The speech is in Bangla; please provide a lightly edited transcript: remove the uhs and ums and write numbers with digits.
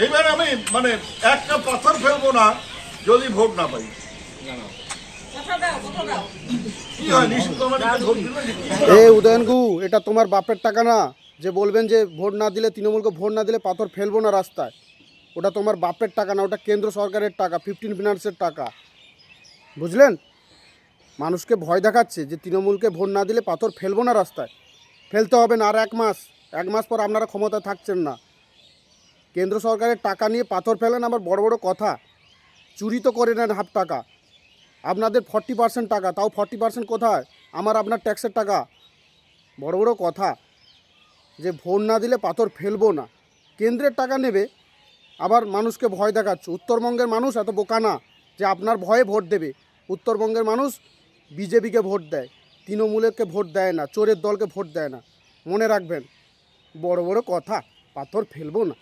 এইবার আমি মানে একটা পাথর ফেলবো না যদি ভোট না পাই। কি হয় নিশ্চিত ভোট দিলে উদয়নগু, এটা তোমার বাপের টাকা না যে বলবেন যে ভোট না দিলে, তৃণমূলকে ভোট না দিলে পাথর ফেলবো না রাস্তায়। ওটা তোমার বাপের টাকা না, ওটা কেন্দ্র সরকারের টাকা, 15 ফিনান্সের টাকা, বুঝলেন? মানুষকে ভয় দেখাচ্ছে যে তৃণমূলকে ভোট না দিলে পাথর ফেলবো না রাস্তায়। ফেলতে হবে না, আর 1 মাস পর আপনারা ক্ষমতা থাকছেন না। কেন্দ্র সরকারের টাকা নিয়ে পাথর ফেলেন, আবার বড় বড় কথা। চুরি তো করে নেন হাফ টাকা, আপনাদের 40% টাকা, তাও 40% কোথায়? আপনার ট্যাক্সের টাকা। বড় বড় কথা যে ভোট না দিলে পাথর ফেলবো না, কেন্দ্রের টাকা নেবে, আবার মানুষকে ভয় দেখাচ্ছে। উত্তরবঙ্গের মানুষ এত বোকা না যে আপনার ভয়ে ভোট দেবে। উত্তরবঙ্গের মানুষ বিজেপিকে ভোট দেয়, তৃণমূলকে ভোট দেয় না, চোরের দলকে ভোট দেয় না। মনে রাখবেন, বড় বড় কথা, পাথর ফেলবো না।